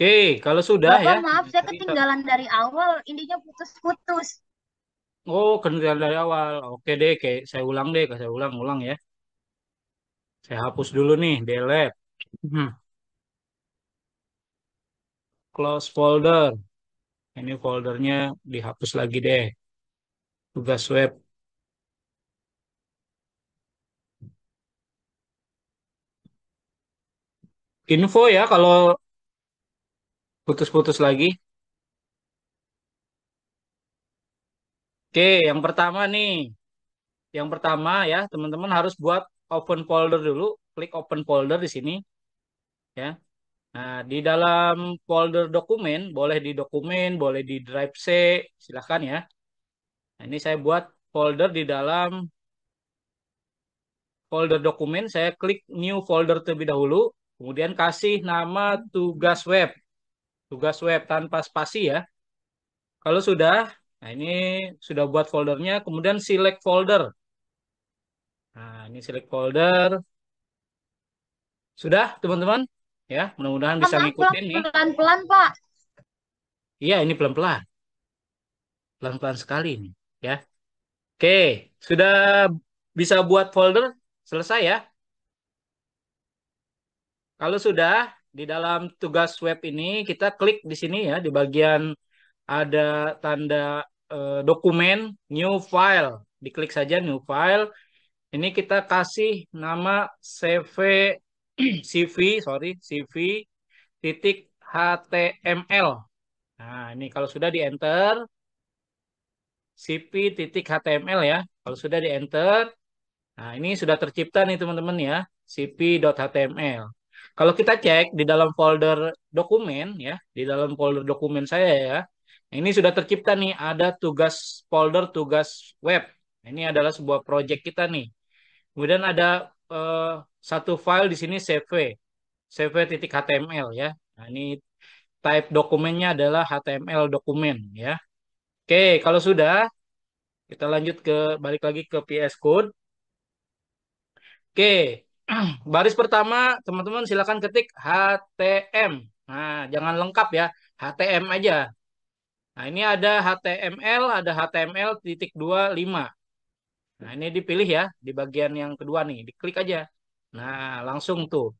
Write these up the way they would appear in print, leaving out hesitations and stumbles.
Oke, kalau sudah ya, Bapak, maaf, saya cerita. ketinggalan dari awal. Intinya putus-putus. Oh, kenal dari awal. Oke deh, kayak saya ulang deh, saya ulang-ulang ya. Saya hapus dulu nih, delete. Hmm, Close folder. Ini foldernya dihapus lagi deh. Tugas web. Info ya kalau putus-putus lagi. Oke, yang pertama nih. Yang pertama ya, teman-teman harus buat open folder dulu. Klik open folder di sini ya. Nah, di dalam folder dokumen, boleh di dokumen, boleh di drive C, silahkan ya. Nah, ini saya buat folder di dalam folder dokumen, saya klik new folder terlebih dahulu, kemudian kasih nama tugas web tanpa spasi ya. Kalau sudah, nah ini sudah buat foldernya, kemudian select folder. Nah, ini select folder. Sudah, teman-teman? Ya, mudah-mudahan Pak, bisa maaf, ngikutin nih. pelan-pelan, Pak. Iya, ini pelan-pelan. Pelan-pelan sekali nih. Ya. Oke, sudah bisa buat folder? Selesai ya? Kalau sudah, di dalam tugas web ini kita klik di sini ya, di bagian ada tanda dokumen, new file. Diklik saja new file. Ini kita kasih nama CV, CV, sorry, CV titik HTML. Nah, ini kalau sudah di enter, CV titik HTML ya. Kalau sudah di enter, nah, ini sudah tercipta nih teman-teman ya, cp.html. Kalau kita cek di dalam folder dokumen ya, di dalam folder dokumen saya ya, ini sudah tercipta nih ada folder tugas web. Ini adalah sebuah project kita nih. Kemudian ada eh, satu file di sini cv.html ya. Nah, ini type dokumennya adalah HTML dokumen ya. Oke, kalau sudah kita lanjut ke balik lagi ke PS Code. Oke, baris pertama teman-teman silakan ketik HTM. Nah, jangan lengkap ya, HTM aja. Nah, ini ada HTML, ada HTML titik 25. Nah, ini dipilih ya di bagian yang kedua nih, diklik aja. Nah, langsung tuh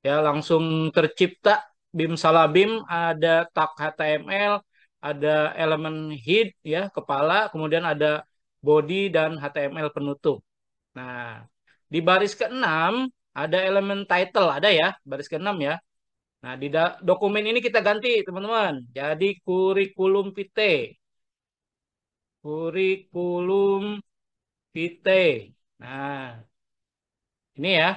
ya langsung tercipta bim salah bim, ada tag HTML, ada elemen head ya, kepala, kemudian ada body dan HTML penutup. Nah, di baris ke-6 ada elemen title, ada ya, baris ke-6 ya. Nah, di dokumen ini kita ganti, teman-teman. Jadi kurikulum vitae. Kurikulum vitae. Nah, ini ya.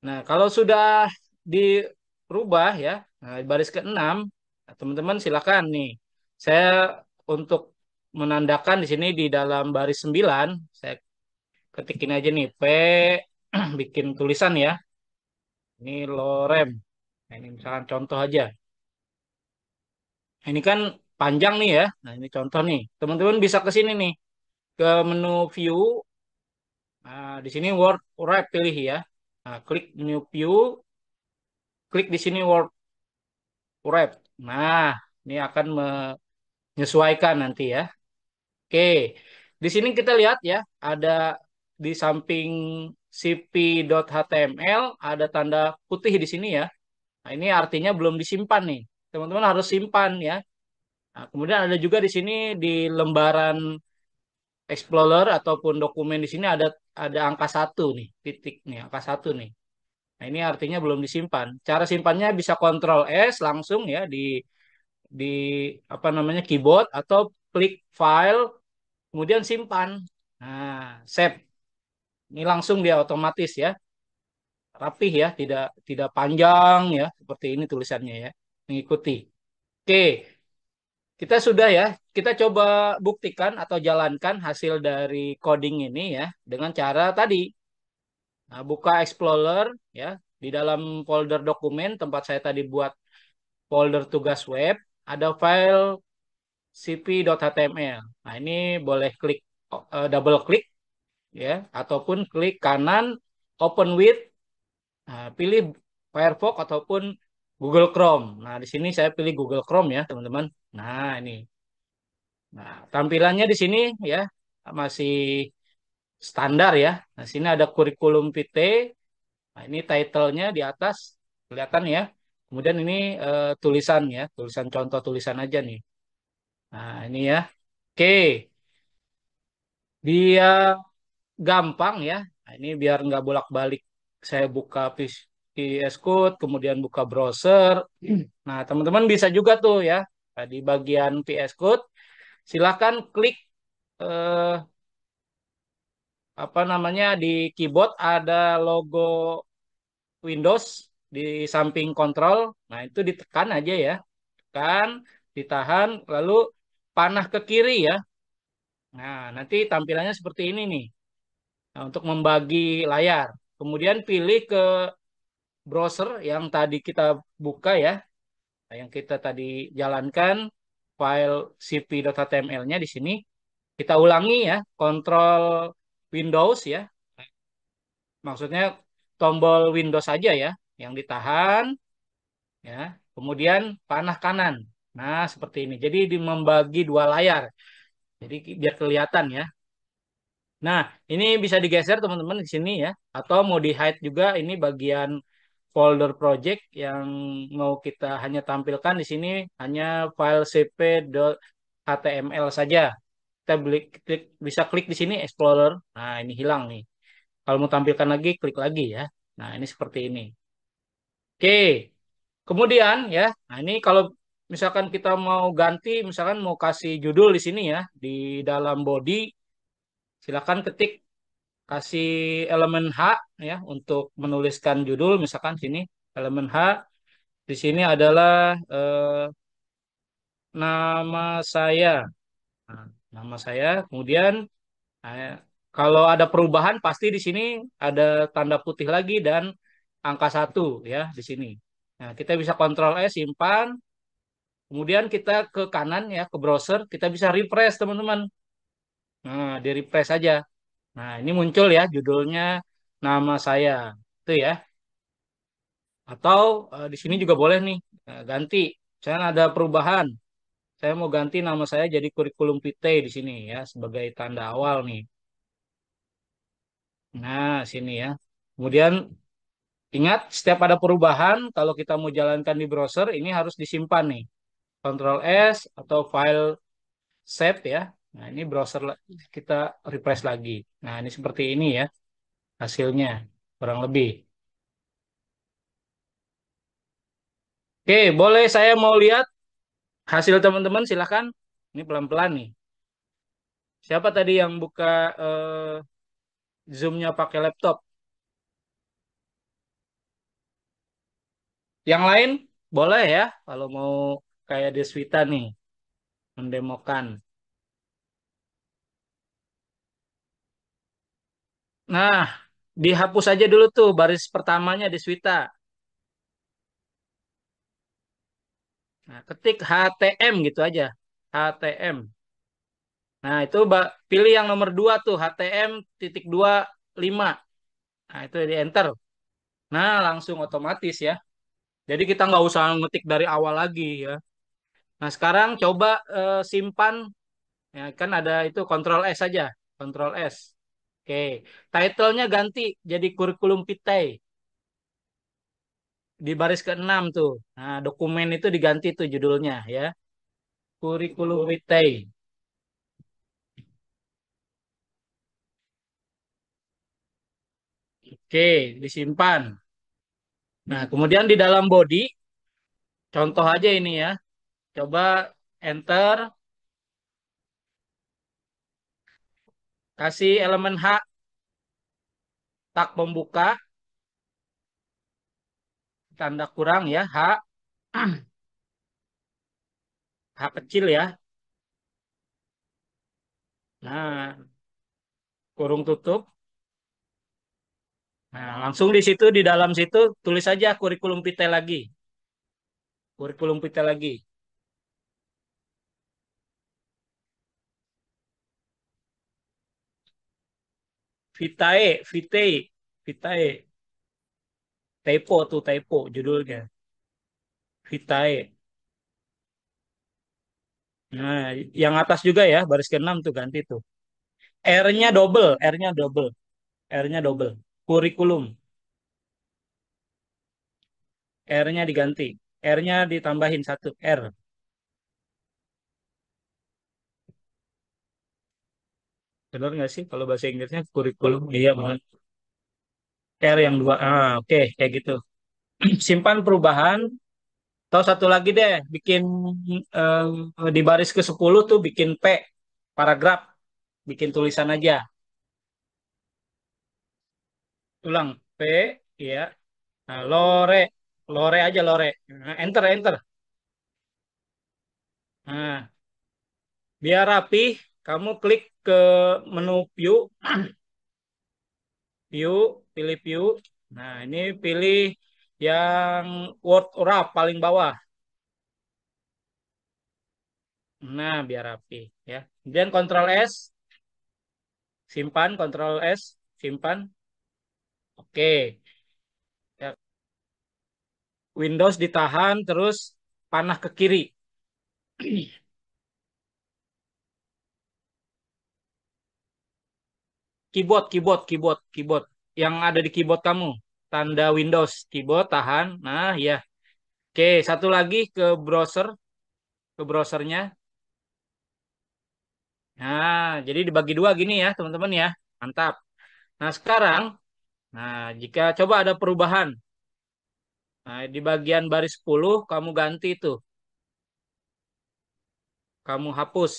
Nah, kalau sudah dirubah ya, nah, di baris ke-6, nah, teman-teman silakan nih. Saya untuk menandakan di sini di dalam baris 9, saya ketikin aja nih P, bikin tulisan ya. Ini lorem. Nah, ini misalkan contoh aja. Nah, ini kan panjang nih ya. Nah, ini contoh nih. Teman-teman bisa ke sini nih, ke menu view. Nah, di sini Word Wrap pilih ya. Nah, klik new view, klik di sini Word Wrap. Nah, ini akan menyesuaikan nanti ya. Oke. Di sini kita lihat ya, ada di samping cp.html ada tanda putih di sini ya. Nah, ini artinya belum disimpan nih. Teman-teman harus simpan ya. Nah, kemudian ada juga di sini di lembaran Explorer ataupun dokumen di sini ada angka satu nih, titik nih, angka satu nih. Nah, ini artinya belum disimpan. Cara simpannya bisa Ctrl S langsung ya di apa namanya keyboard atau klik file kemudian simpan. Nah, save. Ini langsung dia otomatis ya, rapih ya, tidak tidak panjang ya, seperti ini tulisannya ya, mengikuti. Oke, kita sudah ya, kita coba buktikan atau jalankan hasil dari coding ini ya dengan cara tadi. Nah, buka Explorer ya, di dalam folder dokumen tempat saya tadi buat folder tugas web, ada file cp.html. Nah, ini boleh klik double klik ya ataupun klik kanan open with. Nah, pilih Firefox ataupun Google Chrome. Nah, di sini saya pilih Google Chrome ya, teman-teman. Nah, ini. Nah, tampilannya di sini ya masih standar ya. Nah, sini ada kurikulum vitae. Nah, ini title-nya di atas kelihatan ya. Kemudian ini tulisan ya, tulisan contoh tulisan aja nih. Nah, ini ya. Oke, dia gampang ya. Nah, ini biar nggak bolak-balik. Saya buka VS Code, kemudian buka browser. Nah, teman-teman bisa juga tuh ya. Nah, di bagian VS Code, silakan klik eh, apa namanya di keyboard ada logo Windows di samping kontrol. Nah, itu ditekan aja ya. Tekan, ditahan, lalu panah ke kiri ya. Nah, nanti tampilannya seperti ini nih. Nah, untuk membagi layar. Kemudian pilih ke browser yang tadi kita buka ya. Nah, yang kita tadi jalankan file cp.html-nya di sini. Kita ulangi ya, Control Windows ya. Maksudnya tombol Windows saja ya yang ditahan ya. Kemudian panah kanan. Nah, seperti ini. Jadi membagi dua layar. Jadi biar kelihatan ya. Nah, ini bisa digeser teman-teman di sini ya. Atau mau di-hide juga ini bagian folder project yang mau kita hanya tampilkan di sini hanya file cp.html saja. Kita bisa klik di sini Explorer. Nah, ini hilang nih. Kalau mau tampilkan lagi, klik lagi ya. Nah, ini seperti ini. Oke, kemudian ya, nah ini kalau misalkan kita mau ganti, misalkan mau kasih judul di sini ya, di dalam body, silakan ketik kasih elemen H ya untuk menuliskan judul, misalkan sini elemen H, di sini adalah nama saya. Nah, nama saya, kemudian nah, kalau ada perubahan pasti di sini ada tanda putih lagi dan angka satu ya di sini. Nah, kita bisa kontrol S simpan. Kemudian kita ke kanan ya, ke browser, kita bisa refresh teman-teman. Nah, di refresh saja. Nah, ini muncul ya judulnya nama saya. Itu ya. Atau di sini juga boleh nih ganti. Misalnya ada perubahan. Saya mau ganti nama saya jadi kurikulum vitae di sini ya sebagai tanda awal nih. Nah, sini ya. Kemudian ingat setiap ada perubahan kalau kita mau jalankan di browser ini harus disimpan nih. Ctrl S atau file save ya. Nah, ini browser kita refresh lagi. Nah, ini seperti ini ya hasilnya kurang lebih. Oke, boleh saya mau lihat hasil teman-teman silakan. Ini pelan-pelan nih. Siapa tadi yang buka Zoom-nya pakai laptop? Yang lain boleh ya kalau mau kayak Deswita nih mendemokan. Nah, dihapus aja dulu tuh baris pertamanya Deswita. Nah, ketik HTM gitu aja. HTM. Nah, itu pilih yang nomor 2 tuh, HTM titik 25. Nah, itu di enter. Nah, langsung otomatis ya. Jadi kita nggak usah ngetik dari awal lagi ya. Nah, sekarang coba simpan. Ya, kan ada itu Ctrl S saja. Ctrl S. Oke. Title-nya ganti jadi kurikulum vitae. Di baris ke-6 tuh. Nah, dokumen itu diganti tuh judulnya ya. Kurikulum vitae. Oke, disimpan. Nah, kemudian di dalam body, contoh aja ini ya. Coba enter, kasih elemen H, tak pembuka, tanda kurang ya, H, H kecil ya. Nah, kurung tutup. Nah, langsung di situ, di dalam situ, tulis aja kurikulum vitae lagi. Kurikulum vitae lagi. Vitae. Typo tuh, typo judulnya. Vitae. Nah, yang atas juga ya, baris ke-6 tuh ganti tuh. R-nya double, R-nya double, R-nya double. Kurikulum, R-nya diganti. R-nya ditambahin satu, R. Benar nggak sih kalau bahasa Inggrisnya kurikulum? Iya, benar. R yang dua. Ah, oke, kayak gitu. Simpan perubahan. Tahu satu lagi deh, bikin di baris ke-10 tuh bikin P, paragraf, bikin tulisan aja. Ulang, P, ya. Nah, lore, lore aja lore. Nah, enter, enter. Nah, biar rapi, kamu klik ke menu view, view, pilih view. Nah, ini pilih yang word wrap paling bawah. Nah, biar rapi ya. Kemudian Ctrl S, simpan, Ctrl S, simpan. Oke. Ya, Windows ditahan, terus panah ke kiri. Keyboard, keyboard, keyboard, keyboard. Yang ada di keyboard kamu. Tanda Windows, keyboard, tahan. Nah, ya. Oke, satu lagi ke browsernya. Nah, jadi dibagi dua gini ya, teman-teman ya. Mantap. Nah, sekarang, nah, jika coba ada perubahan. Nah, di bagian baris 10, kamu ganti tuh. Kamu hapus.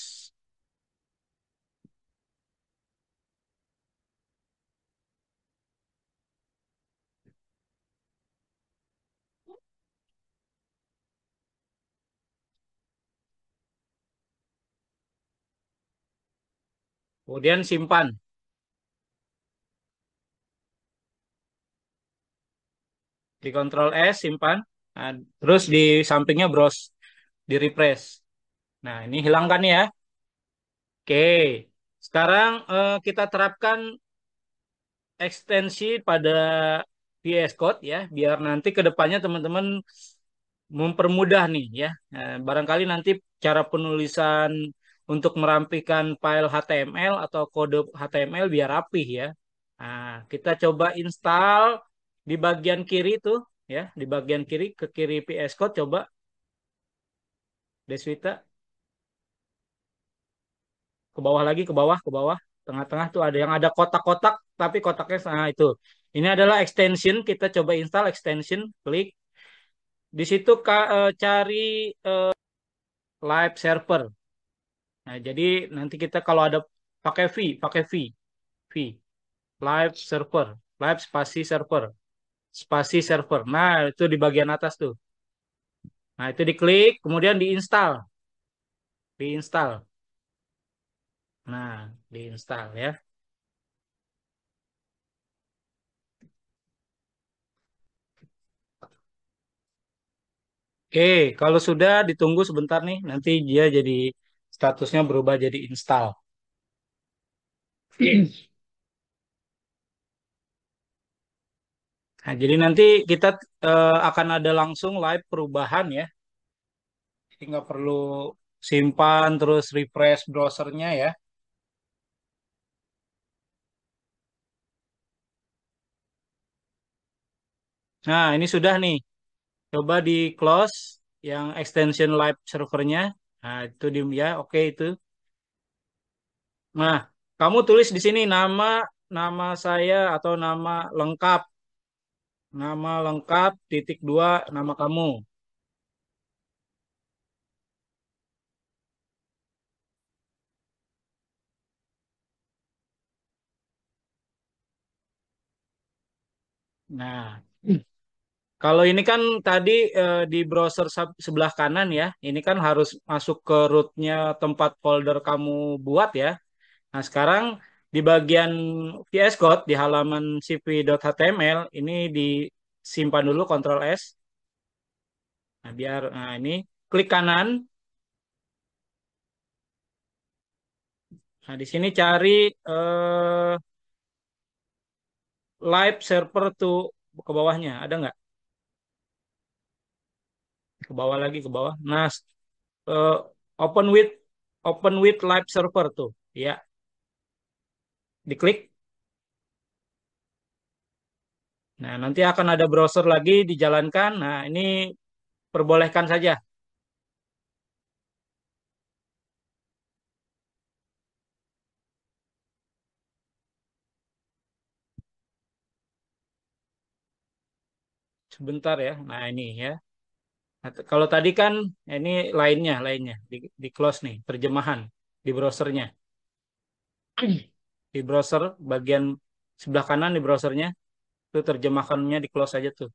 Kemudian simpan. Di Ctrl S, simpan. Nah, terus di sampingnya browse, di refresh. Nah, ini hilangkan ya. Oke. Sekarang kita terapkan ekstensi pada VS Code ya, biar nanti ke depannya teman-teman mempermudah nih ya. Barangkali nanti cara penulisan untuk merampikan file HTML atau kode HTML biar rapih ya. Nah, kita coba install di bagian kiri tuh ya, di bagian kiri ke kiri VS Code coba Deswita, ke bawah lagi, ke bawah, tengah-tengah tuh ada yang ada kotak-kotak tapi kotaknya nah itu. Ini adalah extension, kita coba install extension, klik di situ cari live server. Nah, jadi nanti kita kalau ada pakai V, live server, live spasi server, spasi server. Nah, itu di bagian atas tuh. Nah, itu diklik, kemudian diinstal, diinstal. Nah, diinstal ya. Oke, kalau sudah ditunggu sebentar nih, nanti dia jadi statusnya berubah jadi install. Nah, jadi nanti kita akan ada langsung live perubahan ya. Jadi nggak perlu simpan terus refresh browsernya ya. Nah, ini sudah nih. Coba di close yang extension live servernya. Nah, itu di ya, oke itu. Nah, kamu tulis di sini nama saya atau nama lengkap titik dua nama kamu. Nah, kalau ini kan tadi di browser sebelah kanan ya, ini kan harus masuk ke rootnya tempat folder kamu buat ya. Nah, sekarang di bagian VS Code di halaman cv.html ini disimpan dulu Ctrl S. Nah, biar nah ini klik kanan. Nah, di sini cari eh, live server tuh ke bawahnya, ada nggak? ke bawah lagi ke bawah. Nah, eh, open with live server tuh, ya. Diklik. Nah, nanti akan ada browser lagi dijalankan. Nah, ini perbolehkan saja. Sebentar ya. Nah, ini ya. Nah, kalau tadi kan ini lainnya di close nih, terjemahan di browsernya. Di browser bagian sebelah kanan di browsernya itu terjemahkannya di close aja tuh.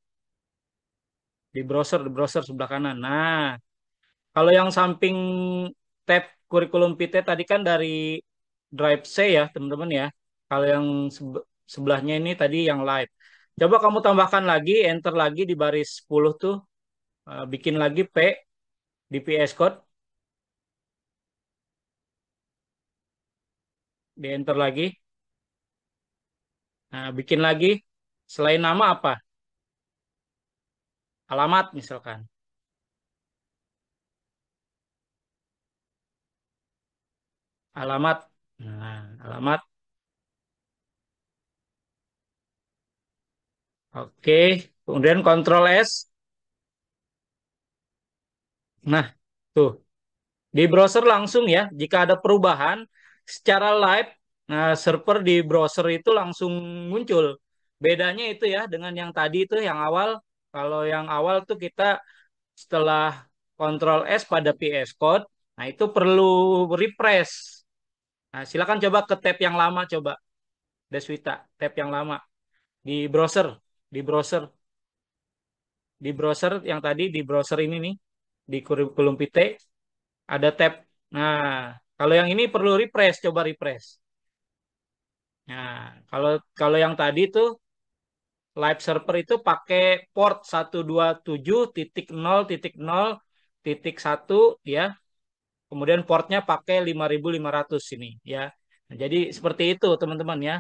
Di browser sebelah kanan. Nah, kalau yang samping tab kurikulum PT tadi kan dari Drive C ya, teman-teman ya. Kalau yang sebelahnya ini tadi yang live. Coba kamu tambahkan lagi, enter lagi di baris 10 tuh, bikin lagi P di PS Code, di enter lagi. Nah, bikin lagi selain nama apa? Alamat misalkan. Alamat. Nah, alamat. Oke. Kemudian Ctrl S. Nah, tuh. Di browser langsung ya, jika ada perubahan secara live, nah server di browser itu langsung muncul. Bedanya itu ya dengan yang tadi itu yang awal. Kalau yang awal tuh kita setelah Ctrl S pada PS Code, nah itu perlu refresh. Nah, silakan coba ke tab yang lama coba, Deswita, tab yang lama di browser, di browser, di browser yang tadi di browser ini nih, di kurikulum PT ada tab. Nah, kalau yang ini perlu refresh, coba refresh. Nah, kalau kalau yang tadi tuh live server itu pakai port 127.0.0.1 ya. Kemudian portnya pakai 5500 ini ya. Nah, jadi seperti itu teman-teman ya.